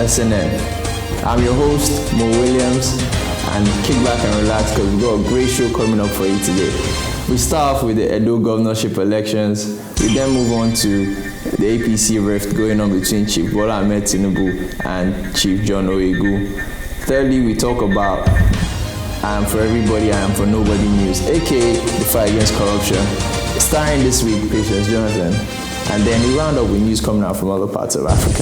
SNN. I'm your host, Mo Williams, and kick back and relax because we've got a great show coming up for you today. We start off with the Edo Governorship Elections. We then move on to the APC rift going on between Chief Bola Ahmed Tinubu and Chief John Oyegu. Thirdly, we talk about I Am For Everybody, I Am For Nobody news, aka the fight against corruption, starring this week Patience Jonathan. And then we round up with news coming out from other parts of Africa.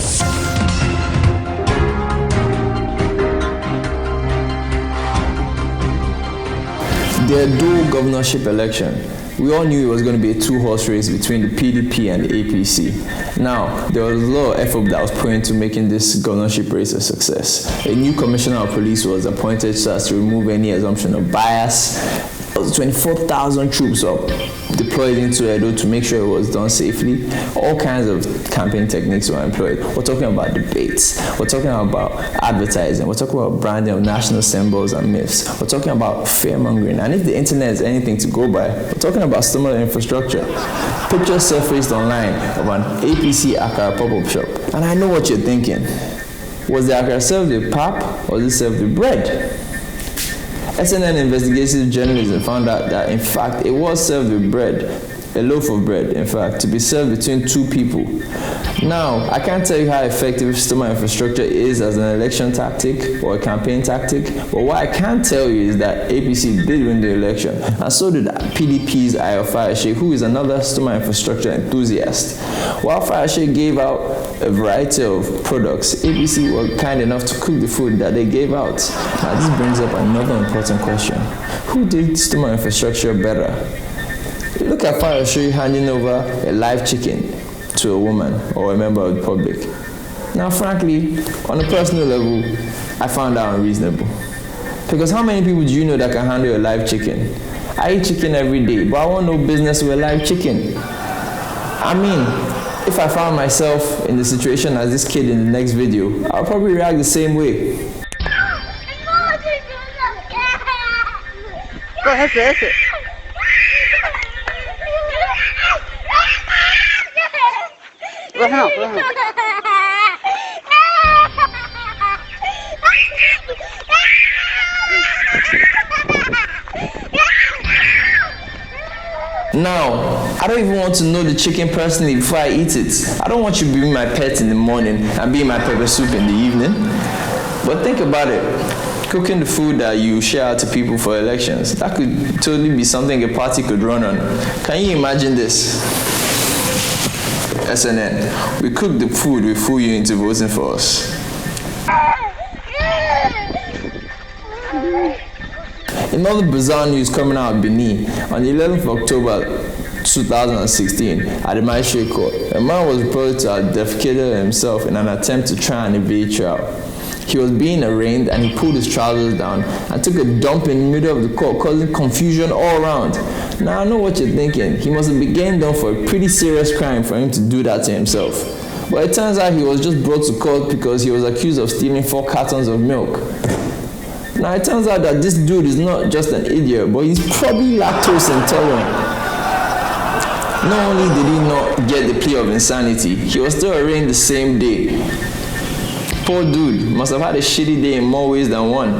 The Edo governorship election. We all knew it was going to be a two-horse race between the PDP and the APC. Now, there was a lot of effort that was put into making this governorship race a success. A new commissioner of police was appointed so as to remove any assumption of bias. There was 24,000 troops deployed into Edo to make sure it was done safely. All kinds of campaign techniques were employed. We're talking about debates. We're talking about advertising. We're talking about branding of national symbols and myths. We're talking about fear-mongering. And if the internet is anything to go by, we're talking about similar infrastructure. Pictures surfaced online of an APC Akara pop-up shop. And I know what you're thinking. Was the Akara served with pap or was it served with bread? SNN investigative journalism found out that, in fact, it was served with bread, a loaf of bread, in fact, to be served between two people. Now, I can't tell you how effective stomach infrastructure is as an election tactic or a campaign tactic, but what I can tell you is that APC did win the election, and so did PDP's Ayo Fayose, who is another stomach infrastructure enthusiast. While Fayose gave out a variety of products, APC were kind enough to cook the food that they gave out. Now, this brings up another important question. Who did stomach infrastructure better? Look at Fayose handing over a live chicken to a woman or a member of the public. Now, frankly, on a personal level, I found that unreasonable. Because how many people do you know that can handle a live chicken? I eat chicken every day, but I want no business with a live chicken. I mean, if I found myself in the situation as this kid in the next video, I'll probably react the same way. That's it. Now, I don't even want to know the chicken personally before I eat it. I don't want you to be my pet in the morning and be my pepper soup in the evening. But think about it. Cooking the food that you share out to people for elections, that could totally be something a party could run on. Can you imagine this? SNN, we cook the food, we fool you into voting for us. In other bizarre news coming out of Benin, on the 11th of October 2016, at the magistrate court, a man was reported to have defecated himself in an attempt to try and evade trial. He was being arraigned and he pulled his trousers down and took a dump in the middle of the court, causing confusion all around. Now I know what you're thinking. He must have been getting done for a pretty serious crime for him to do that to himself. But it turns out he was just brought to court because he was accused of stealing 4 cartons of milk. Now it turns out that this dude is not just an idiot, but he's probably lactose intolerant. Not only did he not get the plea of insanity, he was still arraigned the same day. Poor dude must have had a shitty day in more ways than one.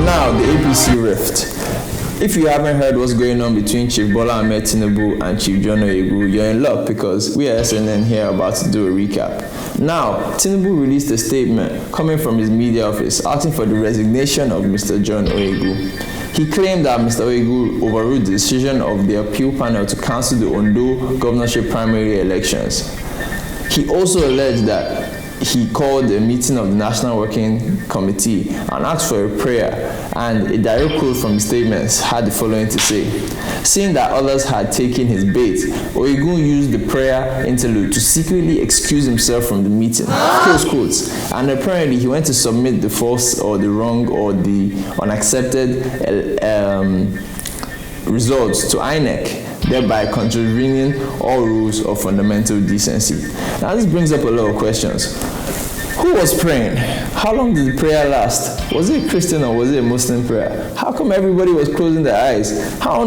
Now, the APC rift. If you haven't heard what's going on between Chief Bola Ahmed Tinubu and Chief John Oyegu, you're in luck because we at SNN here are about to do a recap. Now, Tinubu released a statement coming from his media office asking for the resignation of Mr. John Oyegu. He claimed that Mr. Oyegu overruled the decision of the appeal panel to cancel the Ondo governorship primary elections. He also alleged that he called a meeting of the National Working Committee and asked for a prayer, and a direct quote from the statements had the following to say: "Seeing that others had taken his bait, Oyegu used the prayer interlude to secretly excuse himself from the meeting." Close quotes. And apparently he went to submit the false or the wrong or the unaccepted results to INEC, thereby contravening all rules of fundamental decency. Now this brings up a lot of questions. Who was praying? How long did the prayer last? Was it a Christian or was it a Muslim prayer? How come everybody was closing their eyes? How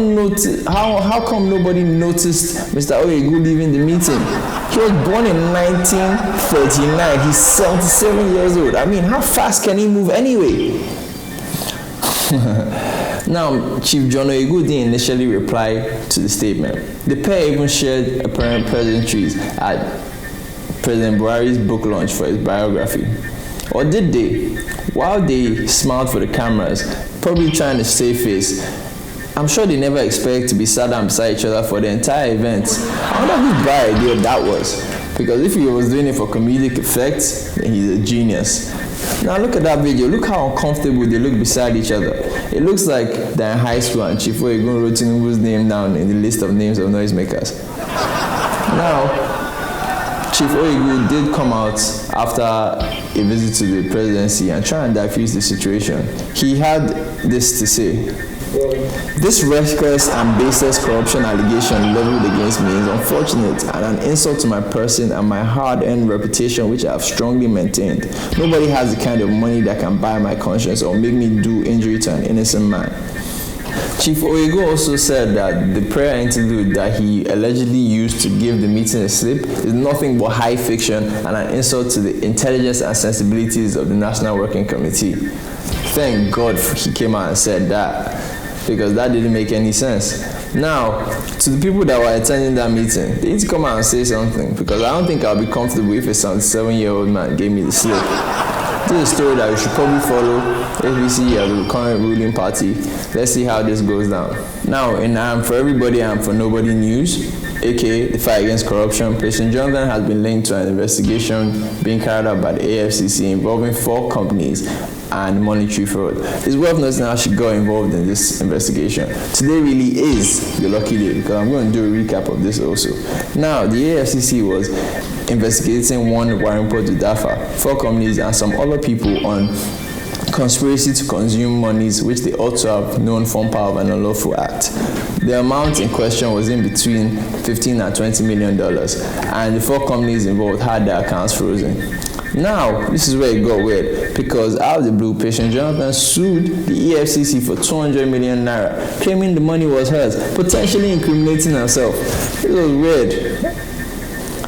come nobody noticed Mr. Oyegu leaving the meeting? He was born in 1939. He's 77 years old. I mean, how fast can he move anyway? Now, Chief John Oyegu didn't initially reply to the statement. The pair even shared apparent pleasantries at President Buhari's book launch for his biography. Or did they? While they smiled for the cameras, probably trying to save face, I'm sure they never expect to be sat down beside each other for the entire event. I wonder whose bright idea that was. Because if he was doing it for comedic effect, then he's a genius. Now look at that video. Look how uncomfortable they look beside each other. It looks like they're in high school and Chief Oyegu wrote Tinubu's name down in the list of names of noisemakers. Now, Chief Oyegu did come out after a visit to the presidency and try and diffuse the situation. He had this to say: "This reckless and baseless corruption allegation leveled against me is unfortunate and an insult to my person and my hard-earned reputation, which I have strongly maintained. Nobody has the kind of money that can buy my conscience or make me do injury to an innocent man." Chief Oyegu also said that the prayer interlude that he allegedly used to give the meeting a slip is nothing but high fiction and an insult to the intelligence and sensibilities of the National Working Committee. Thank God he came out and said that, because that didn't make any sense. Now, to the people that were attending that meeting, they need to come out and say something, because I don't think I'll be comfortable if a 77-year-old man gave me the slip. This is a story that we should probably follow. APC as the current ruling party. Let's see how this goes down. Now, in I Am For Everybody, I Am For Nobody news, aka the fight against corruption, President Jonathan has been linked to an investigation being carried out by the EFCC involving 4 companies and monetary fraud. It's worth noting how she got involved in this investigation. Today really is the lucky day, because I'm going to do a recap of this also. Now, the AFCC was investigating one Warimpo to Dafa, 4 companies and some other people on conspiracy to consume monies which they ought to have known form part of an unlawful act. The amount in question was in between $15 and $20 million, and the 4 companies involved had their accounts frozen. Now, this is where it got weird, because out of the blue, Patient Jonathan sued the EFCC for 200 million naira, claiming the money was hers, potentially incriminating herself. It was weird.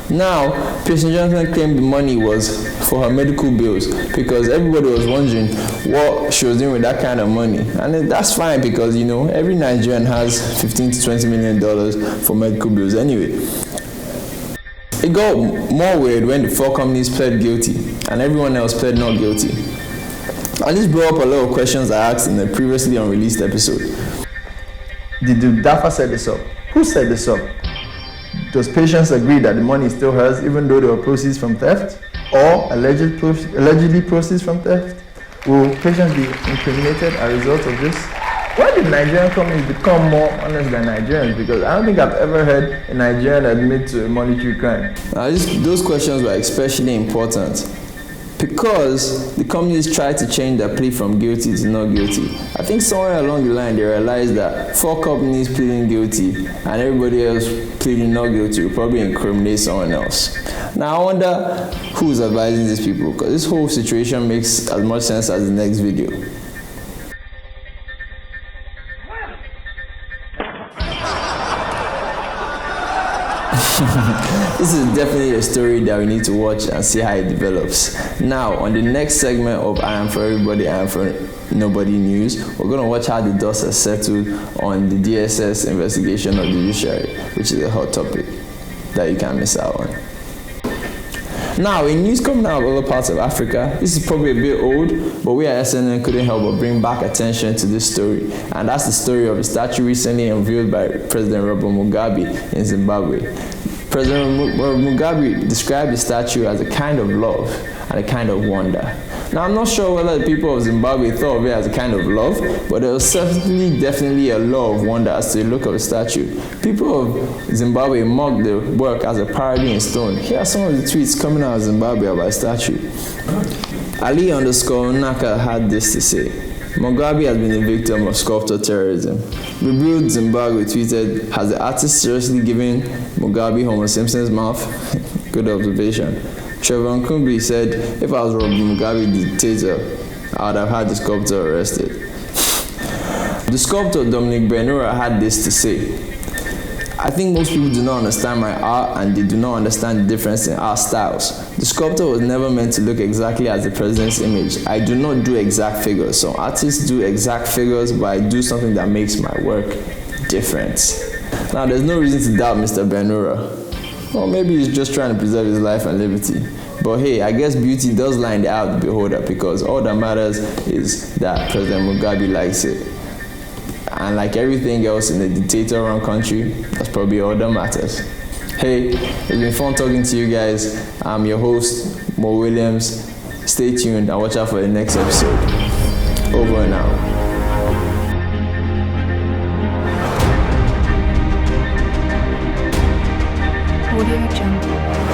Now, Patient Jonathan claimed the money was for her medical bills, because everybody was wondering what she was doing with that kind of money. And that's fine, because, you know, every Nigerian has $15 to $20 million for medical bills anyway. It got more weird when the 4 companies pled guilty and everyone else pled not guilty. And this brought up a lot of questions I asked in the previously unreleased episode. Did the DAFA set this up? Who set this up? Does Patience agree that the money is still hers even though there were proceeds from theft? Or allegedly proceeds from theft? Will Patience be incriminated as a result of this? Why did Nigerian companies become more honest than Nigerians? Because I don't think I've ever heard a Nigerian admit to a monetary crime. Those questions were especially important because the companies tried to change their plea from guilty to not guilty. I think somewhere along the line they realized that 4 companies pleading guilty and everybody else pleading not guilty will probably incriminate someone else. Now I wonder who's advising these people, because this whole situation makes as much sense as the next video. This is definitely a story that we need to watch and see how it develops. Now, on the next segment of I Am For Everybody, I Am For Nobody news, we're going to watch how the dust has settled on the DSS investigation of the judiciary, which is a hot topic that you can't miss out on. Now, in news coming out of other parts of Africa, this is probably a bit old, but we at SNN couldn't help but bring back attention to this story. And that's the story of a statue recently unveiled by President Robert Mugabe in Zimbabwe. President Mugabe described the statue as a kind of love and a kind of wonder. Now, I'm not sure whether the people of Zimbabwe thought of it as a kind of love, but there was certainly definitely a lot of wonder as to the look of the statue. People of Zimbabwe mocked the work as a parody in stone. Here are some of the tweets coming out of Zimbabwe about the statue. Ali_Naka had this to say: Mugabe has been a victim of sculptor terrorism. Rebuild Zimbabwe tweeted, has the artist seriously given Mugabe Homer Simpson's mouth? Good observation. Trevor Nkrumah said, if I was Robert Mugabe dictator, I would have had the sculptor arrested. The sculptor Dominic Benhura had this to say: I think most people do not understand my art and they do not understand the difference in art styles. The sculptor was never meant to look exactly as the president's image. I do not do exact figures. Some artists do exact figures, but I do something that makes my work different. Now, there's no reason to doubt Mr. Benhura. Or maybe he's just trying to preserve his life and liberty. But hey, I guess beauty does lie in the eye of the beholder, because all that matters is that President Mugabe likes it. And like everything else in a dictator-run country, that's probably all that matters. Hey, it's been fun talking to you guys. I'm your host, Mo Williams. Stay tuned and watch out for the next episode. Over and out. Audio Jungle.